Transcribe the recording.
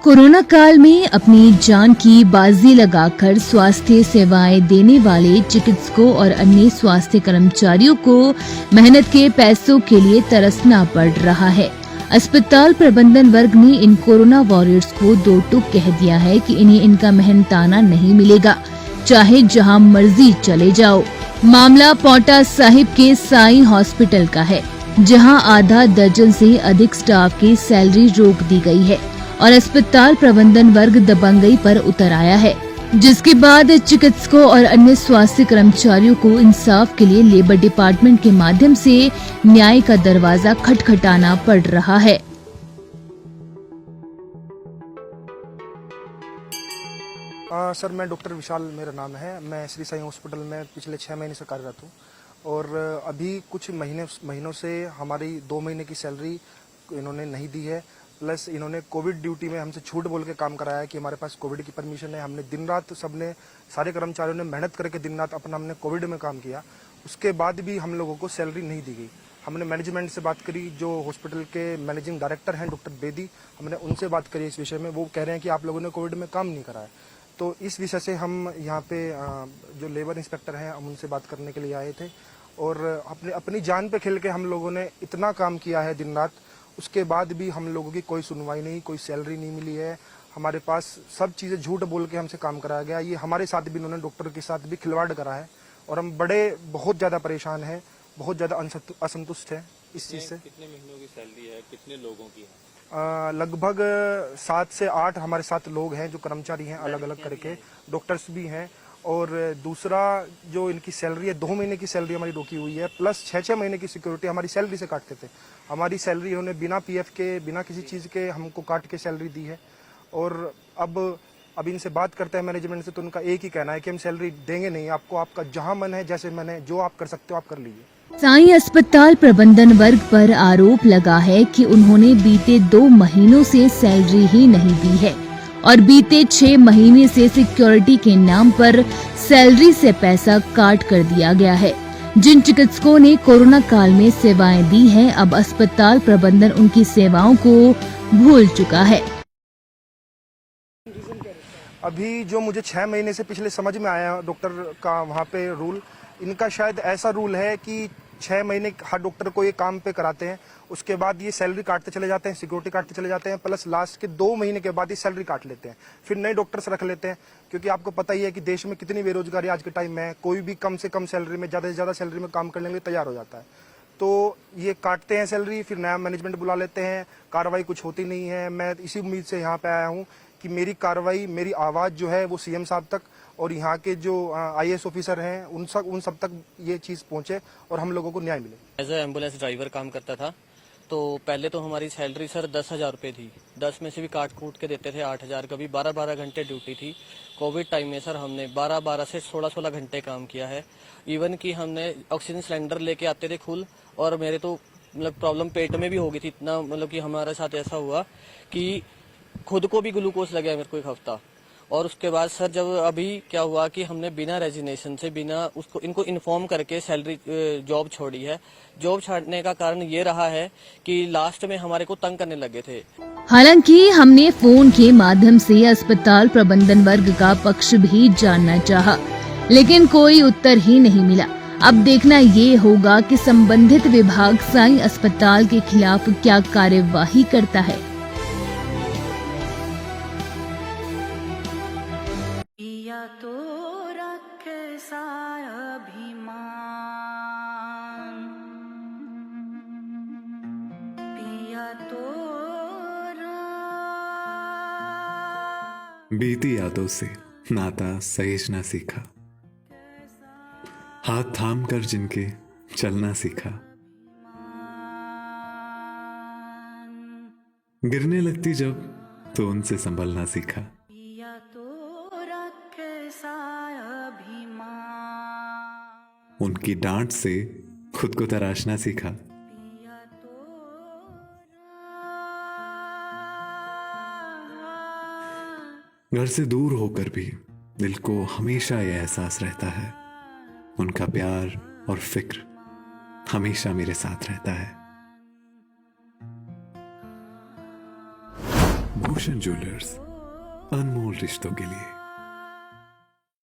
Corona काल में अपनी जान की बाजी लगाकर स्वास्थ्य सेवाएं देने वाले चिकित्सकों और अन्य स्वास्थ्य कर्मचारियों को मेहनत के पैसों के लिए तरसना पड़ रहा है। अस्पताल प्रबंधन वर्ग ने इन कोरोना वॉरियर्स को दो टूक कह दिया है कि इन्हें इनका मेहनताना नहीं मिलेगा, चाहे जहां मर्जी चले जाओ। मामला पांवटा साहिब के साई हॉस्पिटल का है, जहां आधा दर्जन से अधिक स्टाफ की सैलरी रोक दी गई है और अस्पताल प्रबंधन वर्ग दबंगई पर उतर आया है, जिसके बाद चिकित्सकों और अन्य स्वास्थ्य कर्मचारियों को इंसाफ के लिए लेबर डिपार्टमेंट के माध्यम से न्याय का दरवाजा खटखटाना पड़ रहा है। सर, मैं डॉक्टर विशाल मेरा नाम है। मैं श्री साई हॉस्पिटल में पिछले 6 महीने से कार्यरत हूँ और अभी कुछ महीनों से हमारी 2 महीने की सैलरी इन्होंने नहीं दी है। प्लस इन्होंने कोविड ड्यूटी में हमसे झूठ बोल के काम कराया है कि हमारे पास कोविड की परमिशन है। हमने दिन रात सारे कर्मचारियों ने मेहनत करके दिन रात हमने कोविड में काम किया। उसके बाद भी हम लोगों को सैलरी नहीं दी गई। हमने मैनेजमेंट से बात करी, जो हॉस्पिटल के मैनेजिंग डायरेक्टर हैं डॉक्टर बेदी, हमने उनसे बात करी इस विषय में। वो कह रहे हैं कि आप लोगों ने कोविड में काम नहीं कराया। तो इस विषय से हम यहाँ पे जो लेबर इंस्पेक्टर हैं हम उनसे बात करने के लिए आए थे और अपनी जान पे खेल के हम लोगों ने इतना काम किया है दिन रात। उसके बाद भी हम लोगों की कोई सुनवाई नहीं, कोई सैलरी नहीं मिली है। हमारे पास सब चीज़ें झूठ बोल के हमसे काम कराया गया। ये हमारे साथ भी इन्होंने डॉक्टर के साथ भी खिलवाड़ करा है और हम बहुत ज़्यादा परेशान हैं, बहुत ज़्यादा असंतुष्ट हैं इस चीज़ से। कितने महीनों की सैलरी है, कितने लोगों की है? लगभग 7 से 8 हमारे साथ लोग हैं जो कर्मचारी हैं, अलग अलग करके डॉक्टर्स भी हैं। और दूसरा जो इनकी सैलरी है, 2 महीने की सैलरी हमारी रोकी हुई है, प्लस 6-6 महीने की सिक्योरिटी हमारी सैलरी से काटते थे। हमारी सैलरी इन्होंने बिना पीएफ के, बिना किसी चीज़ के हमको काट के सैलरी दी है। और अब इनसे बात करते हैं मैनेजमेंट से, तो उनका एक ही कहना है कि हम सैलरी देंगे नहीं आपको, आपका जहां मन है, जैसे मन है, जो आप कर सकते हो आप कर लीजिए। साई अस्पताल प्रबंधन वर्ग पर आरोप लगा है कि उन्होंने बीते 2 महीनों से सैलरी ही नहीं दी है और बीते 6 महीने से सिक्योरिटी के नाम पर सैलरी से पैसा काट कर दिया गया है। जिन चिकित्सकों ने कोरोना काल में सेवाएं दी हैं, अब अस्पताल प्रबंधन उनकी सेवाओं को भूल चुका है। अभी जो मुझे 6 महीने से पिछले समझ में आया डॉक्टर का वहाँ पे रूल, इनका शायद ऐसा रूल है कि 6 महीने हर डॉक्टर को ये काम पे कराते हैं, उसके बाद ये सैलरी काटते चले जाते हैं, सिक्योरिटी काटते चले जाते हैं, प्लस लास्ट के 2 महीने के बाद ये सैलरी काट लेते हैं, फिर नए डॉक्टर्स रख लेते हैं। क्योंकि आपको पता ही है कि देश में कितनी बेरोजगारी आज के टाइम में है। कोई भी कम से कम सैलरी में, ज़्यादा से ज़्यादा सैलरी में काम करने के लिए तैयार हो जाता है। तो ये काटते हैं सैलरी, फिर नया मैनेजमेंट बुला लेते हैं, कार्रवाई कुछ होती नहीं है। मैं इसी उम्मीद से यहाँ पे आया हूँ कि मेरी कार्रवाई, मेरी आवाज़ जो है वो सीएम साहब तक और यहाँ के जो आईएएस ऑफिसर हैं उन सब तक ये चीज़ पहुँचे और हम लोगों को न्याय मिले। एज ए एम्बुलेंस ड्राइवर काम करता था, तो पहले तो हमारी सैलरी सर 10,000 रुपये थी। 10 में से भी काट कूट के देते थे 8,000, कभी 12-12 घंटे ड्यूटी थी। कोविड टाइम में सर हमने 12-12 से 16-16 घंटे काम किया है। इवन कि हमने ऑक्सीजन सिलेंडर लेके आते थे खुल, और मेरे तो मतलब प्रॉब्लम पेट में भी हो गई थी इतना, मतलब कि हमारे साथ ऐसा हुआ कि खुद को भी ग्लूकोज लगा मेरे को 1 हफ्ता। और उसके बाद सर जब अभी क्या हुआ कि हमने बिना रेजिग्नेशन से, बिना उसको इनको इन्फॉर्म करके सैलरी जॉब छोड़ी है। जॉब छोड़ने का कारण ये रहा है कि लास्ट में हमारे को तंग करने लगे थे। हालांकि हमने फोन के माध्यम से अस्पताल प्रबंधन वर्ग का पक्ष भी जानना चाहा, लेकिन कोई उत्तर ही नहीं मिला। अब देखना ये होगा कि संबंधित विभाग साई अस्पताल के खिलाफ क्या कार्यवाही करता है। तो रखे साया अभिमान, पिया तो बीती यादों से नाता सहेजना सीखा, हाथ थाम कर जिनके चलना सीखा, गिरने लगती जब तो उनसे संभलना सीखा। उनकी डांट से खुद को तराशना सीखा। घर से दूर होकर भी दिल को हमेशा यह एहसास रहता है, उनका प्यार और फिक्र हमेशा मेरे साथ रहता है। वो रोशन ज्वेलर्स, अनमोल रिश्तों के लिए।